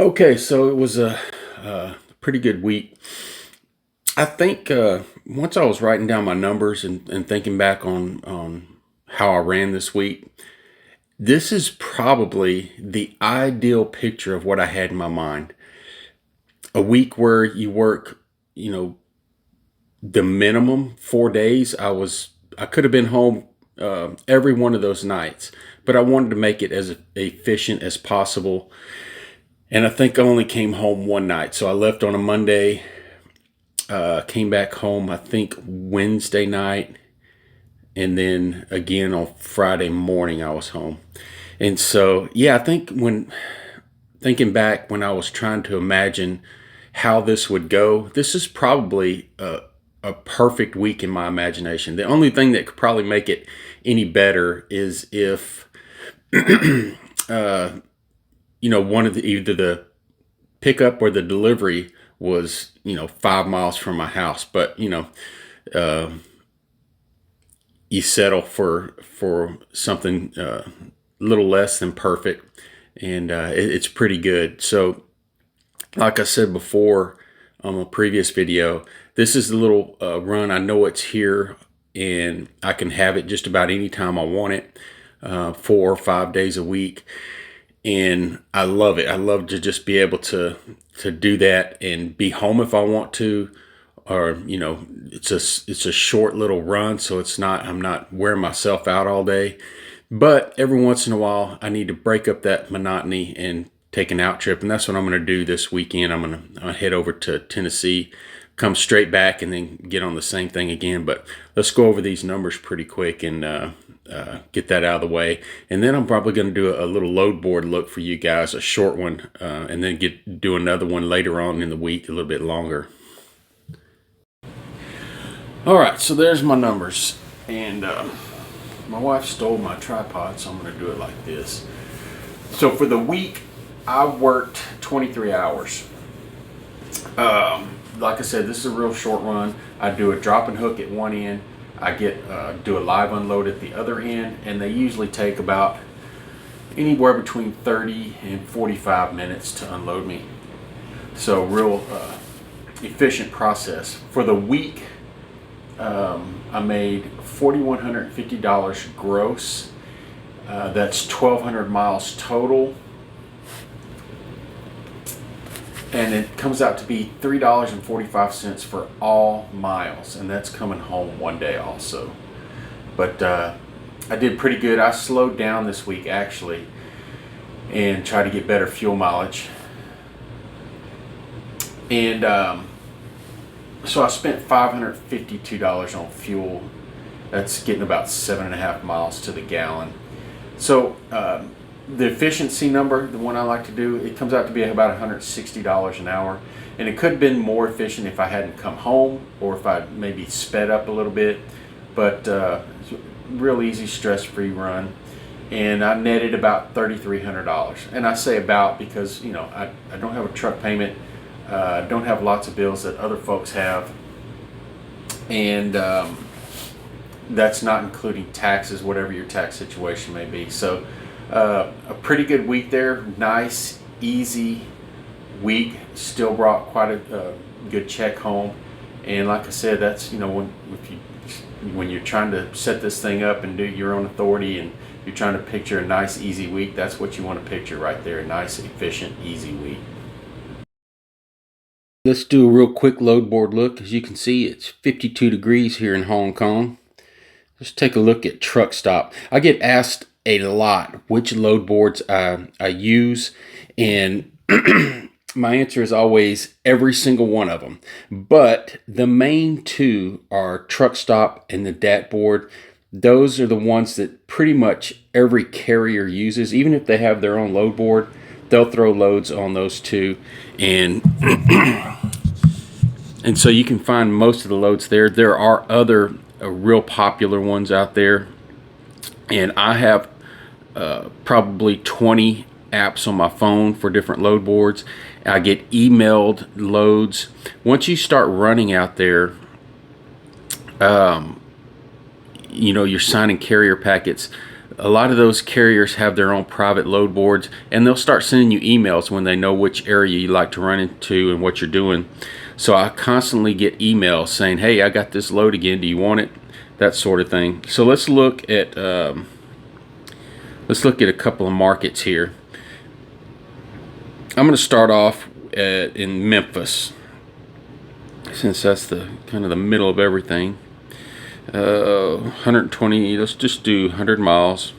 Okay, so it was a pretty good week. I think once I was writing down my numbers and thinking back on how I ran this week, this is probably the ideal picture of what I had in my mind. A week where you work, you know, the minimum 4 days. I could have been home every one of those nights, but I wanted to make it as efficient as possible. And I think I only came home one night, so I left on a Monday. Came back home, I think Wednesday night, and then again on Friday morning I was home. And so, yeah, I think when thinking back when I was trying to imagine how this would go, this is probably a perfect week in my imagination. The only thing that could probably make it any better is if, one of either the pickup or the delivery was 5 miles from my house. But uh, you settle for something a little less than perfect, and it's pretty good. So like I said before on a previous video, this is the little run. I know it's here and I can have it just about any time I want it, 4 or 5 days a week. And I love it. I love to just be able to do that and be home if I want to, or it's a short little run, so I'm not wearing myself out all day. But every once in a while, I need to break up that monotony and take an out trip, and that's what I'm going to do this weekend. I'm going to head over to Tennessee, come straight back, and then get on the same thing again. But let's go over these numbers pretty quick and get that out of the way. And then I'm probably going to do a little load board look for you guys, a short one, and then do another one later on in the week, a little bit longer. All right, so there's my numbers. And my wife stole my tripod, so I'm going to do it like this. So for the week, I worked 23 hours. Like I said, this is a real short run. I do a drop and hook at one end. I do a live unload at the other end, and they usually take about anywhere between 30 and 45 minutes to unload me. So real efficient process. For the week, I made $4,150 gross. That's 1,200 miles total. And it comes out to be $3.45 for all miles, and that's coming home one day also. But I did pretty good. I slowed down this week actually and tried to get better fuel mileage. And so I spent $552 on fuel. That's getting about 7.5 miles to the gallon. So the efficiency number, the one I like to do, it comes out to be about $160 an hour. And it could have been more efficient if I hadn't come home or if I maybe sped up a little bit. But it's a real easy, stress-free run. And I netted about $3,300. And I say about because, I don't have a truck payment. Don't have lots of bills that other folks have. And that's not including taxes, whatever your tax situation may be. So a pretty good week there. Nice, easy week. Still brought quite a good check home. And like I said, that's when you're trying to set this thing up and do your own authority, and you're trying to picture a nice, easy week. That's what you want to picture right there. A nice, efficient, easy week. Let's do a real quick load board look. As you can see, it's 52 degrees here in Hong Kong. Let's take a look at truck stop. I get asked a lot which load boards I use, and my answer is always every single one of them. But the main two are truck stop and the DAT board. Those are the ones that pretty much every carrier uses. Even if they have their own load board, they'll throw loads on those two. And and so you can find most of the loads there. There are other real popular ones out there, and I have probably 20 apps on my phone for different load boards. I get emailed loads. Once you start running out there, you're signing carrier packets. a lot of those carriers have their own private load boards, and they'll start sending you emails when they know which area you like to run into and what you're doing. So I constantly get emails saying, hey, I got this load again, do you want it? That sort of thing. So let's look at a couple of markets here. I'm going to start off in Memphis, since that's the kind of the middle of everything. 120, let's just do 100 miles.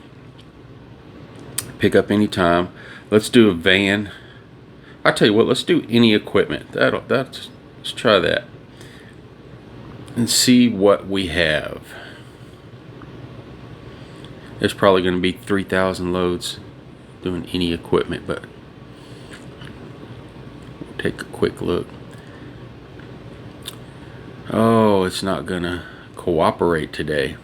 Pick up anytime. Let's do a van. I tell you what, let's do any equipment. Let's try that and see what we have. There's probably going to be 3,000 loads doing any equipment, but we'll take a quick look. Oh, it's not gonna cooperate today.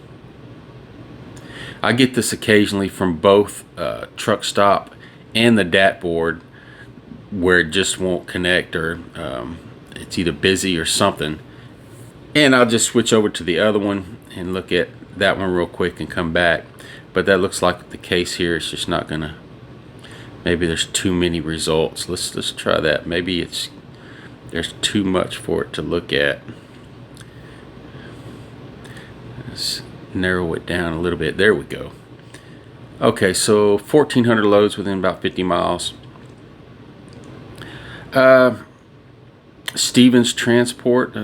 I get this occasionally from both Truck Stop and the DAT board, where it just won't connect, or it's either busy or something. And I'll just switch over to the other one and look at that one real quick and come back. But that looks like the case here. It's just not gonna. Maybe there's too many results. Let's try that. Maybe there's too much for it to look at. Let's narrow it down a little bit. There we go. Okay, so 1,400 loads within about 50 miles. Stevens Transport.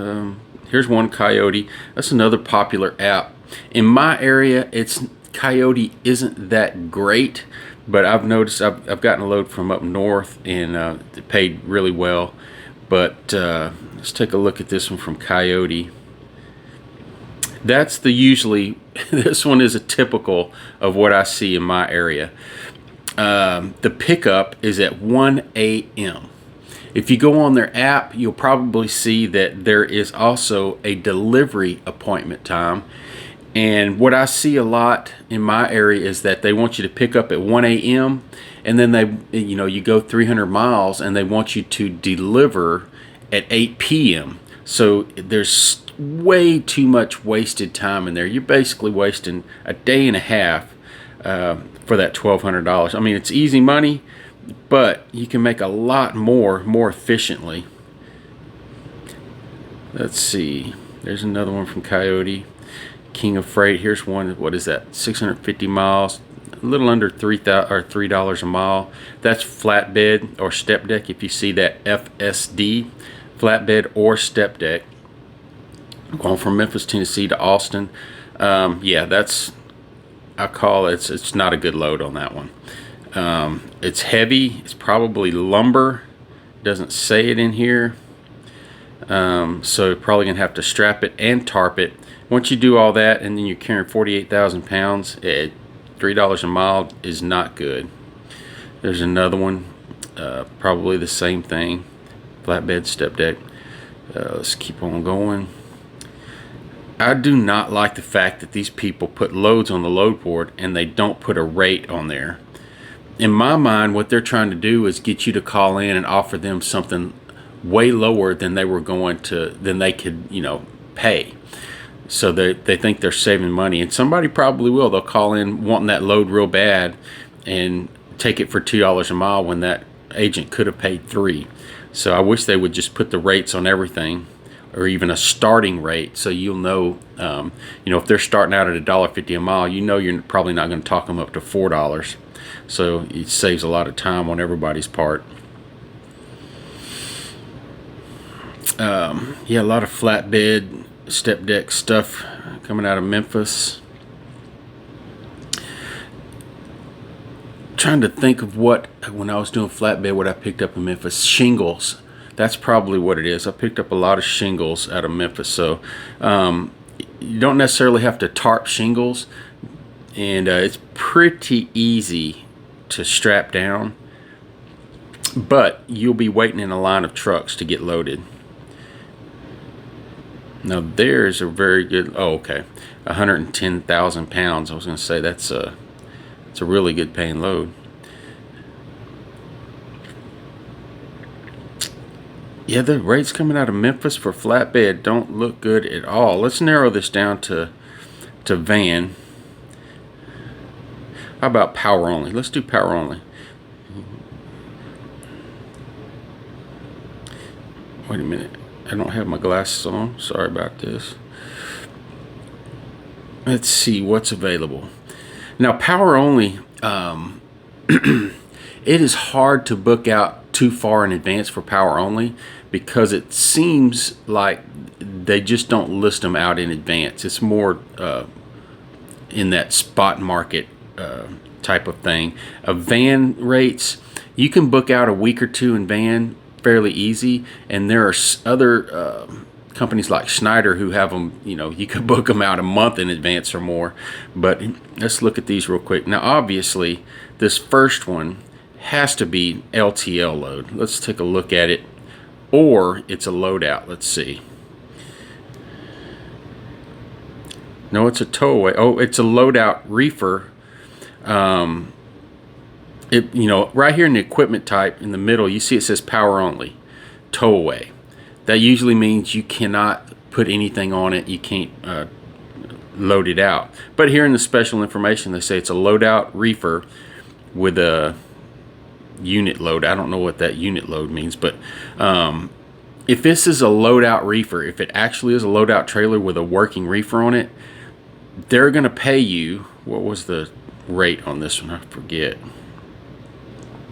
Here's one, Coyote. That's another popular app. In my area, Coyote isn't that great, but I've noticed I've gotten a load from up north, and it paid really well. But let's take a look at this one from Coyote. That's this one is a typical of what I see in my area. The pickup is at 1 a.m. If you go on their app, you'll probably see that there is also a delivery appointment time. And what I see a lot in my area is that they want you to pick up at 1 a.m. and then you go 300 miles and they want you to deliver at 8 p.m. So there's way too much wasted time in there. You're basically wasting a day and a half for that $1,200. I mean, it's easy money, but you can make a lot more efficiently. Let's see. There's another one from Coyote. King of Freight. Here's one. What is that? 650 miles. A little under $3 a mile. That's flatbed or step deck. If you see that FSD, flatbed or step deck. Going from Memphis, Tennessee to Austin. Yeah, I call it. It's not a good load on that one. It's heavy. It's probably lumber. Doesn't say it in here. So you're probably gonna have to strap it and tarp it. Once you do all that, and then you're carrying 48,000 pounds, at $3 a mile is not good. There's another one, probably the same thing, flatbed step deck. Let's keep on going. I do not like the fact that these people put loads on the load board and they don't put a rate on there. In my mind, what they're trying to do is get you to call in and offer them something way lower than they could, pay. So they think they're saving money, and somebody probably will. They'll call in wanting that load real bad and take it for $2 a mile when that agent could have paid $3. So I wish they would just put the rates on everything, or even a starting rate, so you'll know, if they're starting out at $1.50 a mile, you're probably not going to talk them up to $4. So it saves a lot of time on everybody's part. Yeah, a lot of flatbed, step deck stuff coming out of Memphis. Trying to think of when I was doing flatbed, what I picked up in Memphis. Shingles. That's probably what it is. I picked up a lot of shingles out of Memphis. So you don't necessarily have to tarp shingles, and it's pretty easy to strap down, but you'll be waiting in a line of trucks to get loaded. Now there's a very good, 110,000 pounds. I was going to say it's a really good paying load. Yeah, the rates coming out of Memphis for flatbed don't look good at all. Let's narrow this down to van. How about power only? Let's do power only. Wait a minute. I don't have my glasses on. Sorry about this. Let's see what's available. Now, power only, it is hard to book out too far in advance for power only because it seems like they just don't list them out in advance. It's more in that spot market type of thing. Van rates, you can book out a week or two in van fairly easy, and there are other companies like Schneider who have them, you could book them out a month in advance or more. But let's look at these real quick. Now, obviously, this first one has to be LTL load. Let's take a look at it. Or it's a loadout. Let's see. No, it's a towaway. Oh, it's a loadout reefer. Right here in the equipment type in the middle, you see it says power only, towaway. That usually means you cannot put anything on it. You can't load it out. But here in the special information, they say it's a loadout reefer with a unit load. I don't know what that unit load means, but if this is a loadout reefer, if it actually is a loadout trailer with a working reefer on it, they're going to pay you, what was the rate on this one? I forget.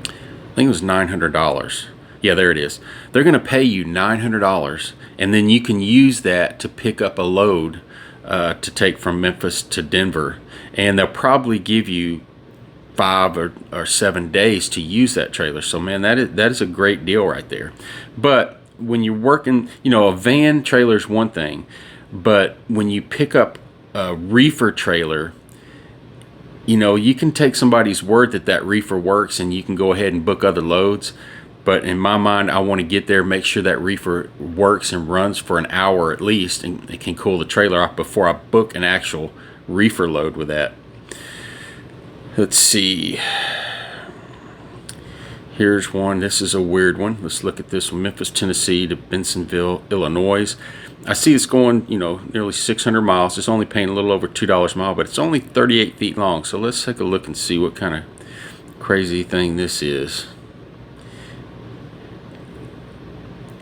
I think it was $900. Yeah, there it is. They're going to pay you $900, and then you can use that to pick up a load to take from Memphis to Denver, and they'll probably give you 5 or 7 days to use that trailer. So, man, that is a great deal right there. But when you're working, a van trailer is one thing, but when you pick up a reefer trailer, you can take somebody's word that reefer works, and you can go ahead and book other loads. But in my mind, I want to get there, make sure that reefer works and runs for an hour at least, and it can cool the trailer off before I book an actual reefer load with that. Let's see. Here's one. This is a weird one. Let's look at this one. Memphis, Tennessee to Bensenville, Illinois. I see it's going, nearly 600 miles. It's only paying a little over $2 a mile, but it's only 38 feet long. So let's take a look and see what kind of crazy thing this is.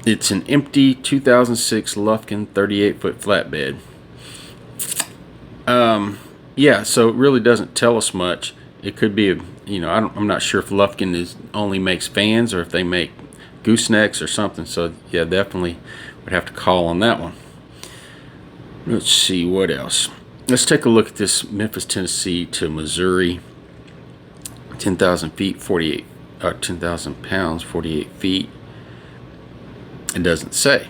It's an empty 2006 Lufkin 38-foot flatbed. Yeah, so it really doesn't tell us much. It could be I'm not sure if Lufkin only makes vans or if they make goosenecks or something. So yeah, definitely would have to call on that one. Let's see what else. Let's take a look at this Memphis, Tennessee to Missouri. 10,000 feet, 10,000 pounds, 48 feet. It doesn't say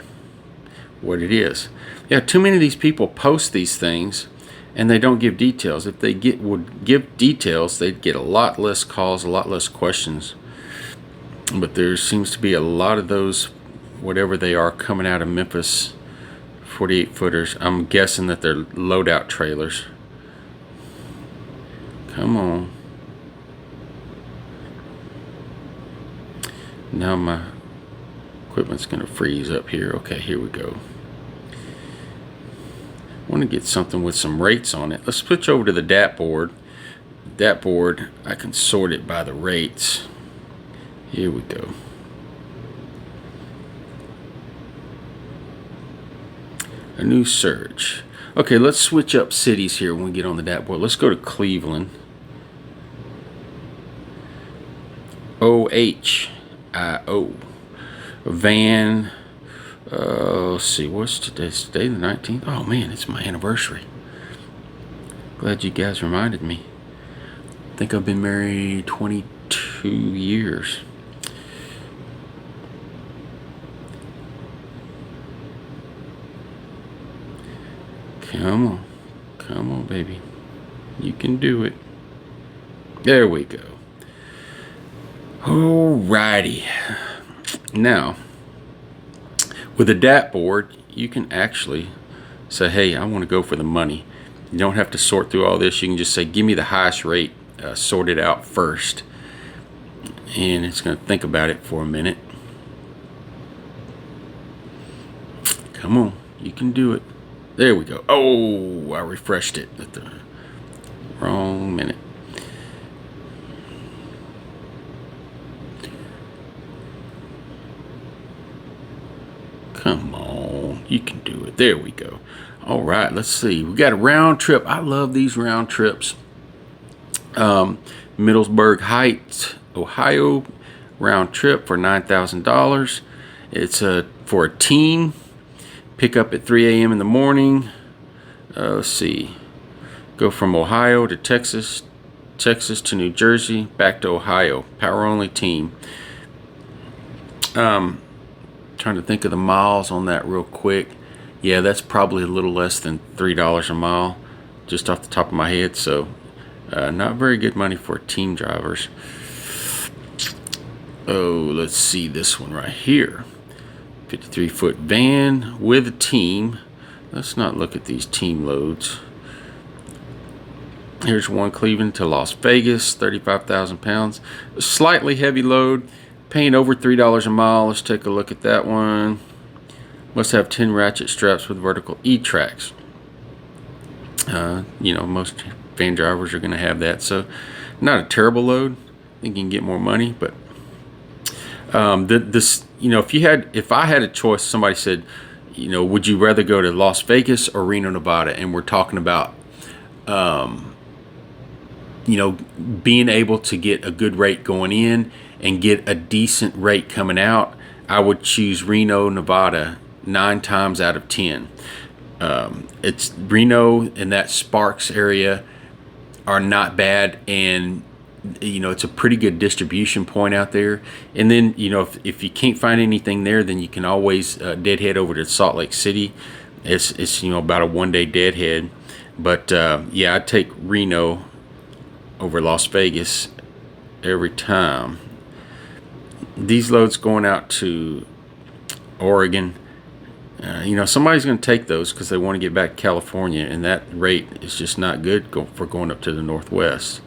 what it is. Yeah, too many of these people post these things and they don't give details. If they would give details, they'd get a lot less calls, a lot less questions. But there seems to be a lot of those, whatever they are, coming out of Memphis, 48-footers. I'm guessing that they're loadout trailers. Come on. Now my equipment's going to freeze up here. Okay, here we go. I want to get something with some rates on it. Let's switch over to the DAT board. DAT board, I can sort it by the rates. Here we go. A new search. Okay, let's switch up cities here when we get on the DAT board. Let's go to Cleveland. OHIO. Van. Let's see, what's today? Today the 19th? Oh man, it's my anniversary. Glad you guys reminded me. I think I've been married 22 years. Come on, baby. You can do it. There we go. Alrighty. Now, with a DAT board, you can actually say, hey, I want to go for the money. You don't have to sort through all this. You can just say, give me the highest rate, sort it out first. And it's going to think about it for a minute. Come on, you can do it. There we go. Oh, I refreshed it at the wrong minute. can do it. There we go. All right, let's see. We got a round trip. I love these round trips. Middlesburg Heights, Ohio, round trip for $9,000. It's for a team. Pick up at 3 a.m. in the morning. Let's see. Go from Ohio to Texas, Texas to New Jersey, back to Ohio. Power only team. Trying to think of the miles on that real quick. Yeah, that's probably a little less than $3 a mile, just off the top of my head. So, not very good money for team drivers. Oh, let's see this one right here. 53-foot van with a team. Let's not look at these team loads. Here's one Cleveland to Las Vegas, 35,000 pounds. A slightly heavy load, paying over $3 a mile. Let's take a look at that one. Must have 10 ratchet straps with vertical E-tracks. Most van drivers are going to have that, so not a terrible load. I think you can get more money, but if I had a choice, somebody said, would you rather go to Las Vegas or Reno, Nevada? And we're talking about, being able to get a good rate going in and get a decent rate coming out. I would choose Reno, Nevada 9 times out of 10. It's Reno and that Sparks area are not bad, and it's a pretty good distribution point out there. And then if you can't find anything there, then you can always deadhead over to Salt Lake City. It's about a 1-day deadhead, but I'd take Reno over Las Vegas every time. These loads going out to Oregon, somebody's going to take those because they want to get back to California, and that rate is just not good for going up to the Northwest.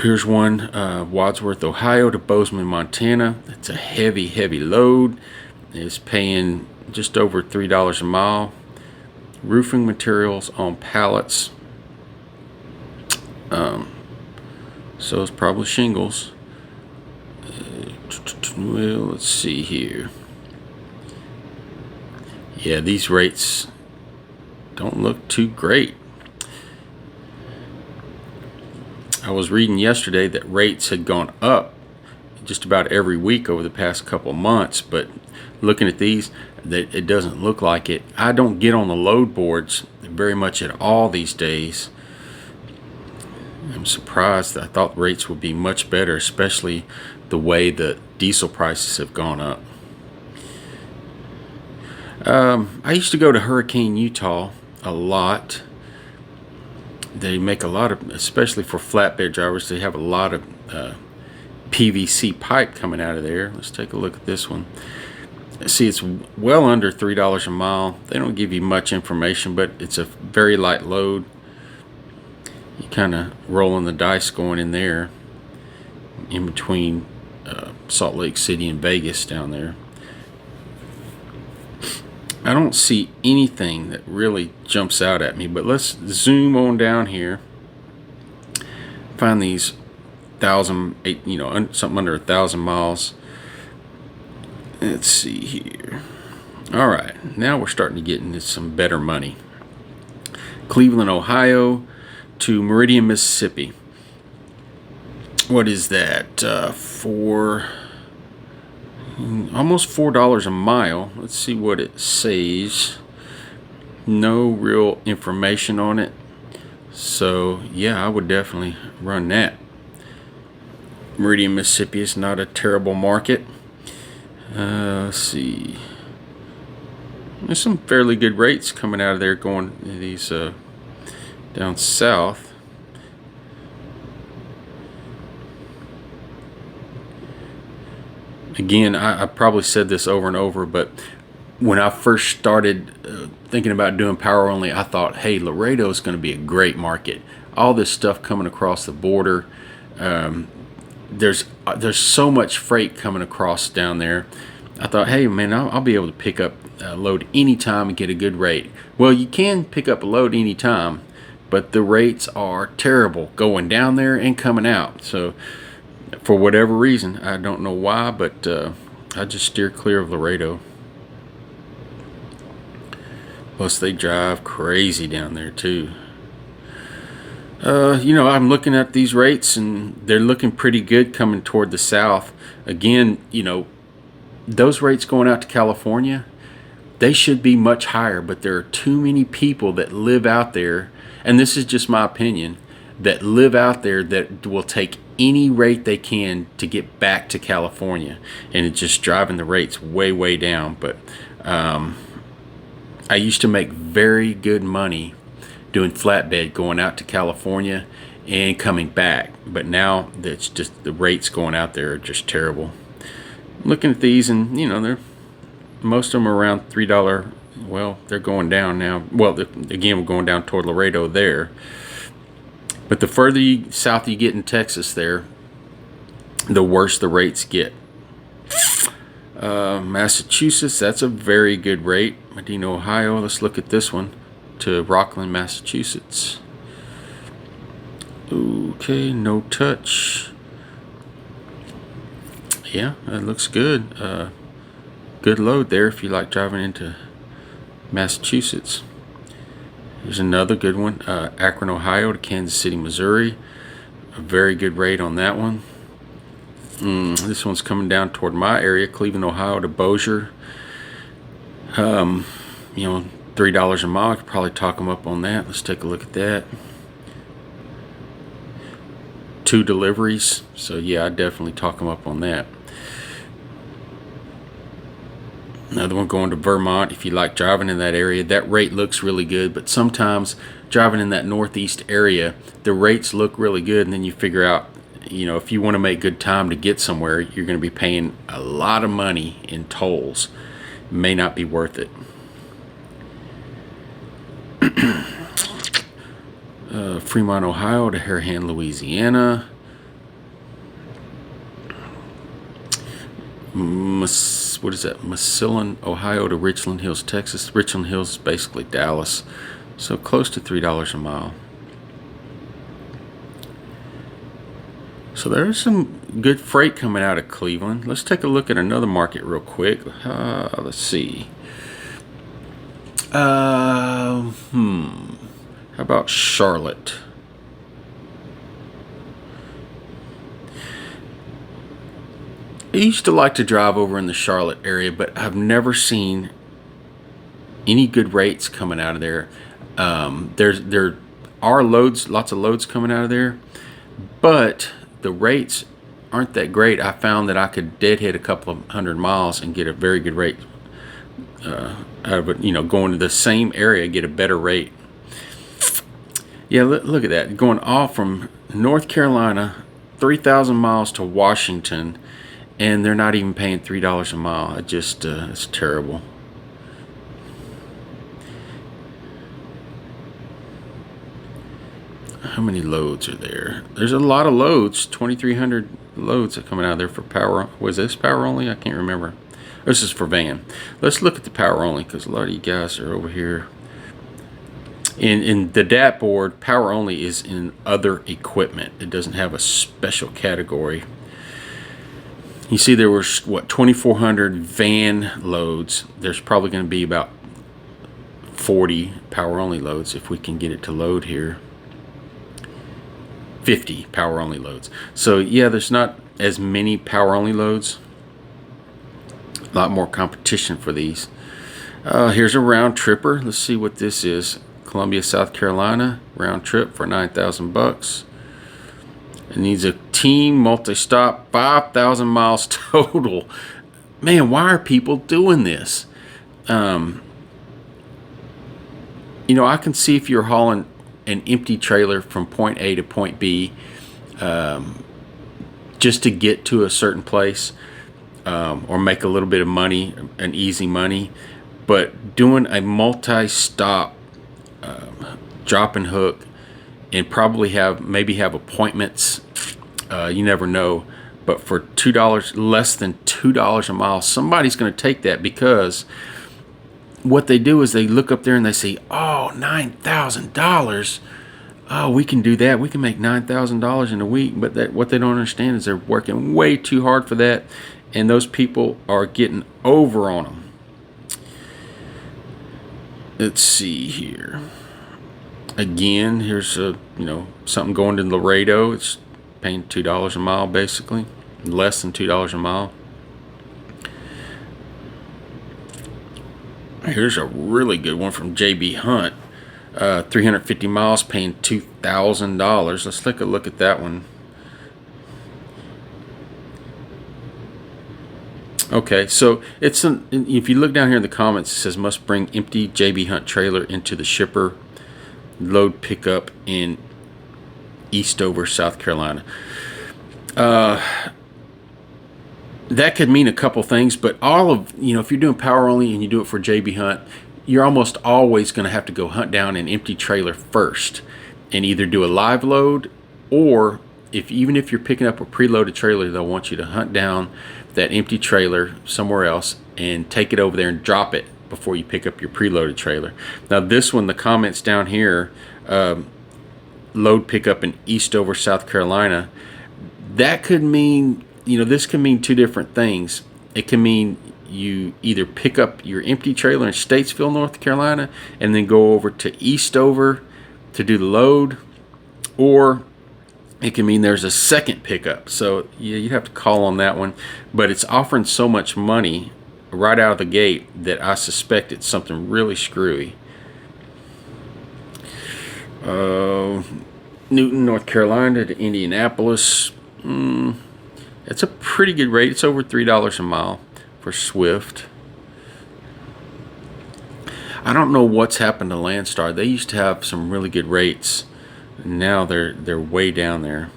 Here's one, Wadsworth, Ohio to Bozeman, Montana. It's a heavy, heavy load. It's paying just over $3 a mile. Roofing materials on pallets. So it's probably shingles. Well, let's see here. Yeah, these rates don't look too great. I was reading yesterday that rates had gone up just about every week over the past couple of months, but looking at these, it doesn't look like it. I don't get on the load boards very much at all these days. I'm surprised. I thought rates would be much better, especially the way the diesel prices have gone up. I used to go to Hurricane, Utah a lot. They make a lot of, especially for flatbed drivers, they have a lot of PVC pipe coming out of there. Let's take a look at this one. See, it's well under $3 a mile. They don't give you much information, but it's a very light load. You kind of rolling the dice going in there in between Salt Lake City and Vegas down there. I don't see anything that really jumps out at me, but let's zoom on down here. Find these something under 1,000 miles. Let's see here. All right, now we're starting to get into some better money. Cleveland, Ohio to Meridian, Mississippi. What is that? For almost $4 a mile. Let's see what it says. No real information on it. So yeah, I would definitely run that. Meridian, Mississippi is not a terrible market. Let's see. There's some fairly good rates coming out of there going these down south. Again, I probably said this over and over, but when I first started thinking about doing power only, I thought, hey, Laredo is going to be a great market. All this stuff coming across the border. There's so much freight coming across down there. I thought, hey, man, I'll be able to pick up a load anytime and get a good rate. Well, you can pick up a load anytime, but the rates are terrible going down there and coming out. So for whatever reason, I don't know why, but I just steer clear of Laredo. Plus, they drive crazy down there too. I'm looking at these rates, and they're looking pretty good coming toward the south. Again, those rates going out to California, they should be much higher, but there are too many people that live out there, and this is just my opinion, that live out there that will take any rate they can to get back to California, and it's just driving the rates way, way down. But I used to make very good money doing flatbed going out to California and coming back, but now that's just the rates going out there are just terrible. Looking at these, and they're most of them are around $3. Well, they're going down now. Well, again, we're going down toward Laredo there, but the further south you get in Texas there, the worse the rates get. Massachusetts, that's a very good rate. Medina, Ohio, let's look at this one, to Rockland, Massachusetts. Okay, no touch. Yeah, that looks good. Good load there if you like driving into Massachusetts. Here's another good one, Akron, Ohio to Kansas City, Missouri. A very good rate on that one. This one's coming down toward my area, Cleveland, Ohio to Bossier. $3 a mile. I could probably talk them up on that. Let's take a look at that. 2 deliveries. So yeah, I'd definitely talk them up on that. Another one going to Vermont. If you like driving in that area, that rate looks really good, but sometimes driving in that northeast area, the rates look really good, and then you figure out, if you want to make good time to get somewhere, you're going to be paying a lot of money in tolls. May not be worth it. Fremont, Ohio to Harahan, Louisiana. What is that? Massillon, Ohio to Richland Hills, Texas. Richland Hills is basically Dallas, so close to $3 a mile. So there's some good freight coming out of Cleveland. Let's take a look at another market real quick. Let's see. How about Charlotte? I used to like to drive over in the Charlotte area, but I've never seen any good rates coming out of there. There are lots of loads coming out of there, but the rates aren't that great. I found that I could deadhead a couple of 100 miles and get a very good rate out of it. Going to the same area, get a better rate. Yeah, look at that. Going off from North Carolina, 3,000 miles to Washington, and they're not even paying $3 a mile. It's terrible. How many loads are there? There's a lot of loads. 2,300 loads are coming out of there for power. Was this power only? I can't remember. This is for van. Let's look at the power only, because a lot of you guys are over here. In the DAT board, power only is in other equipment. It doesn't have a special category. You see there were, 2,400 van loads. There's probably going to be about 40 power only loads if we can get it to load here. 50 power only loads. So yeah, there's not as many power only loads. A lot more competition for these. Here's a round tripper. Let's see what this is. Columbia, South Carolina, round trip for $9,000. It needs a team multi-stop, 5,000 miles total. Man, why are people doing this? I can see if you're hauling an empty trailer from point A to point B, just to get to a certain place, or make a little bit of money, an easy money. But doing a multi-stop drop and hook, and probably maybe have appointments, you never know, but for $2, less than $2 a mile, somebody's going to take that, because what they do is they look up there and they say, oh, $9,000. Oh, we can do that. We can make $9,000 in a week. But what they don't understand is they're working way too hard for that. and those people are getting over on them. Let's see here. Again, here's a something going to Laredo. It's paying $2 a mile, basically, less than $2 a mile. Here's a really good one from JB Hunt. 350 miles, paying $2,000. Let's take a look at that one. Okay, so if you look down here in the comments, it says must bring empty JB Hunt trailer into the shipper load pickup in Eastover, South Carolina. That could mean a couple things, but if you're doing power only and you do it for JB Hunt, you're almost always going to have to go hunt down an empty trailer first and either do a live load, or even if you're picking up a preloaded trailer, they'll want you to hunt down that empty trailer somewhere else and take it over there and drop it before you pick up your preloaded trailer. Now this one, the comments down here, load pickup in Eastover, South Carolina, that could mean, this can mean two different things. It can mean you either pick up your empty trailer in Statesville, North Carolina, and then go over to Eastover to do the load, or it can mean there's a second pickup. So yeah, you'd have to call on that one, but it's offering so much money right out of the gate that I suspect it's something really screwy. Newton, North Carolina to Indianapolis. It's a pretty good rate. It's over $3 a mile for Swift. I don't know what's happened to Landstar. They used to have some really good rates. Now they're way down there,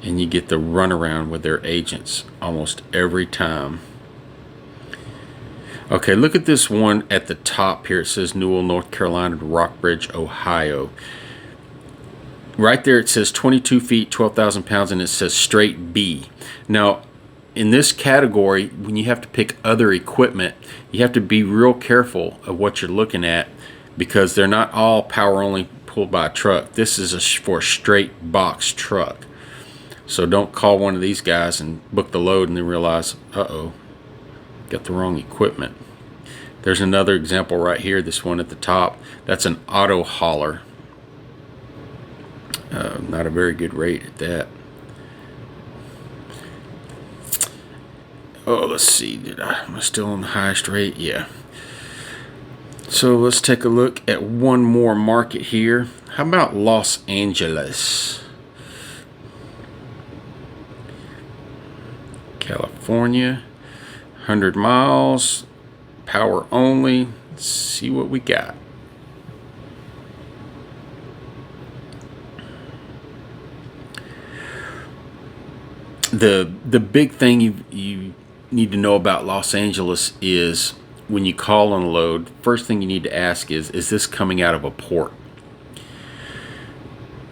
and you get the runaround with their agents almost every time. Okay, look at this one at the top here. It says Newell, North Carolina to Rockbridge, Ohio. Right there it says 22 feet, 12,000 pounds, and it says straight B. Now, in this category, when you have to pick other equipment, you have to be real careful of what you're looking at, because they're not all power only pulled by a truck. This is for a straight box truck. So don't call one of these guys and book the load and then realize, uh-oh, got the wrong equipment. There's another example right here, this one at the top. That's an auto hauler. Not a very good rate at that. Oh, let's see. Am I still on the highest rate? Yeah. So let's take a look at one more market here. How about Los Angeles, California? 100 miles, power only. Let's see what we got. The big thing you need to know about Los Angeles is when you call on a load, first thing you need to ask is this coming out of a port?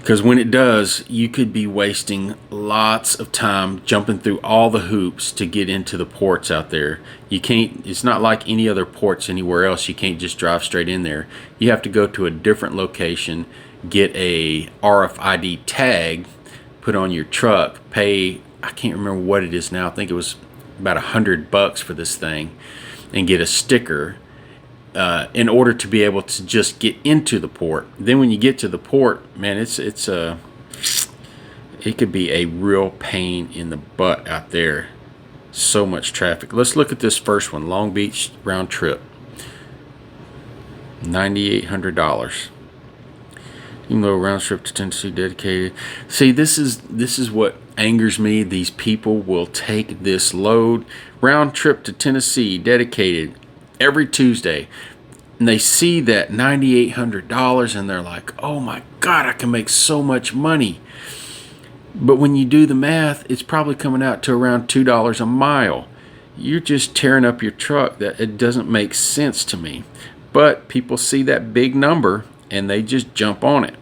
Because when it does, you could be wasting lots of time jumping through all the hoops to get into the ports out there. You can't, it's not like any other ports anywhere else. You can't just drive straight in there. You have to go to a different location, get a RFID tag, put on your truck, pay, I can't remember what it is now. I think it was about $100 for this thing, and get a sticker in order to be able to just get into the port. Then when you get to the port, man, it could be a real pain in the butt out there. So much traffic. Let's look at this first one, Long Beach round trip, $9,800. Even though round trip to Tennessee dedicated. See, this is what angers me. These people will take this load, round trip to Tennessee dedicated, every Tuesday, and they see that $9,800 and they're like, oh my God, I can make so much money. But when you do the math, it's probably coming out to around $2 a mile. You're just tearing up your truck. That it doesn't make sense to me. But people see that big number and they just jump on it.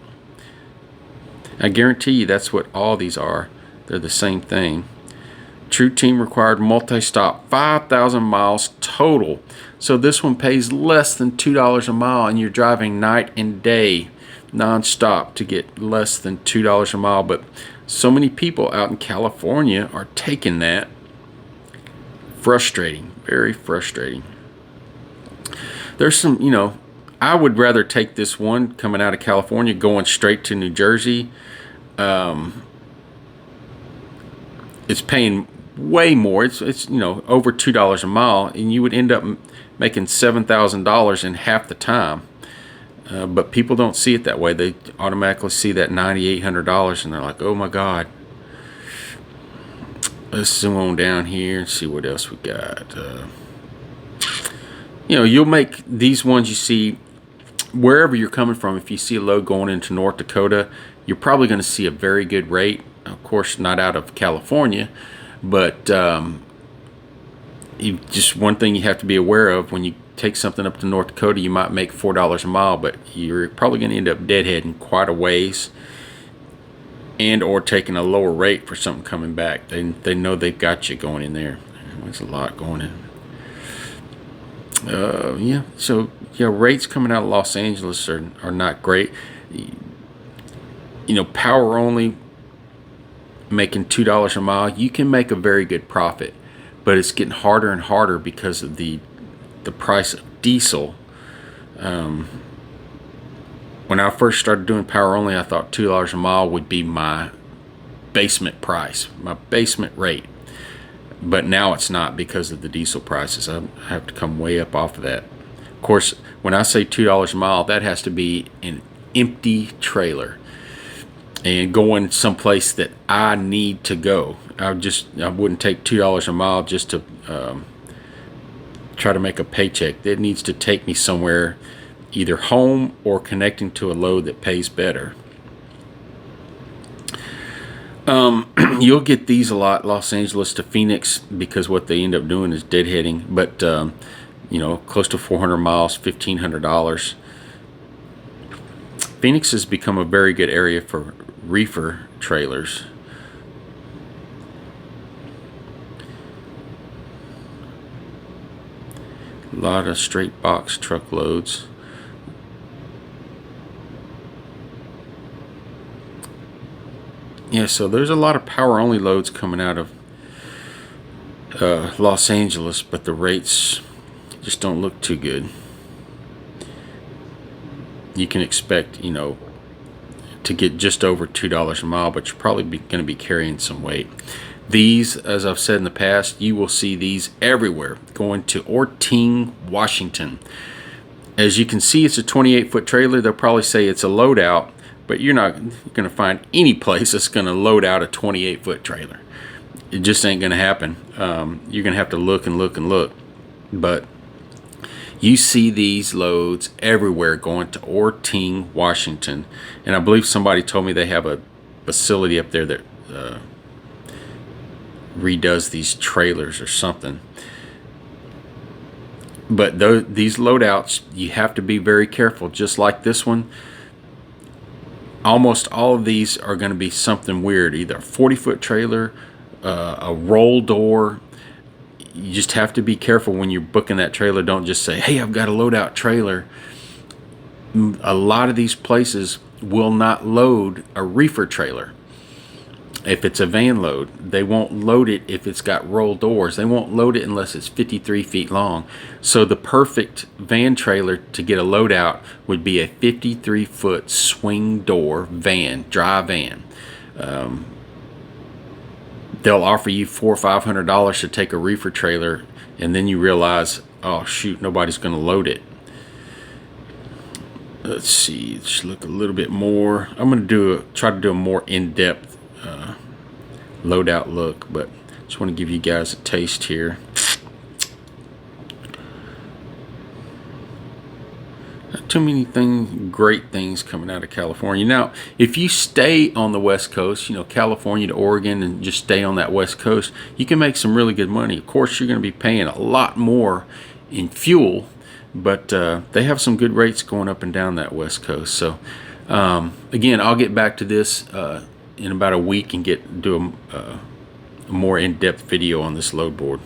I guarantee you that's what all these are. They're the same thing. True Team required multi-stop, 5,000 miles total. So this one pays less than $2 a mile, and you're driving night and day non-stop to get less than $2 a mile. But so many people out in California are taking that frustrating, very frustrating. There's some, I would rather take this one coming out of California going straight to New Jersey. It's paying way more. It's over $2 a mile, and you would end up making $7,000 in half the time. But people don't see it that way. They automatically see that $9,800, and they're like, "Oh my God." Let's zoom on down here and see what else we got. You'll make these ones you see wherever you're coming from. If you see a load going into North Dakota, you're probably going to see a very good rate. Of course, not out of California, but just one thing you have to be aware of: when you take something up to North Dakota, you might make $4 a mile, but you're probably going to end up deadheading quite a ways, and or taking a lower rate for something coming back. They know they've got you going in there. There's a lot going in. Rates coming out of Los Angeles are not great. Power only, making $2 a mile, you can make a very good profit, but it's getting harder and harder because of the price of diesel. When I first started doing power only, I thought $2 a mile would be my basement price, my basement rate. But now it's not because of the diesel prices. I have to come way up off of that. Of course, when I say $2 a mile, that has to be an empty trailer and going someplace that I need to go. I wouldn't take $2 a mile just to try to make a paycheck. It needs to take me somewhere, either home or connecting to a load that pays better. You'll get these a lot, Los Angeles to Phoenix, because what they end up doing is deadheading. But close to 400 miles, $1,500. Phoenix has become a very good area for reefer trailers. A lot of straight box truckloads. Yeah, so there's a lot of power only loads coming out of Los Angeles, but the rates just don't look too good. You can expect, to get just over $2 a mile, but you're probably going to be carrying some weight. These, as I've said in the past, you will see these everywhere. Going to Orting, Washington. As you can see, it's a 28-foot trailer. They'll probably say it's a loadout, but you're not going to find any place that's going to load out a 28-foot trailer. It just ain't going to happen. You're going to have to look and look and look. But you see these loads everywhere going to Orting, Washington. And I believe somebody told me they have a facility up there that redoes these trailers or something. But these loadouts, you have to be very careful. Just like this one, almost all of these are going to be something weird. Either a 40-foot trailer, a roll door. You just have to be careful when you're booking that trailer. Don't just say, "Hey, I've got a loadout trailer." A lot of these places will not load a reefer trailer. If it's a van load, they won't load it if it's got roll doors. They won't load it unless it's 53 feet long. So the perfect van trailer to get a loadout would be a 53-foot swing door van, dry van. They'll offer you $400 or $500 to take a reefer trailer, and then you realize, oh shoot, nobody's going to load it. Let's see, let's look a little bit more. I'm going to try to do a more in-depth loadout look, but just want to give you guys a taste here. Not too many great things coming out of California. Now, if you stay on the West Coast, California to Oregon, and just stay on that West Coast, you can make some really good money. Of course, you're going to be paying a lot more in fuel, but they have some good rates going up and down that West Coast. So, again, I'll get back to this in about a week and do a more in-depth video on this load board.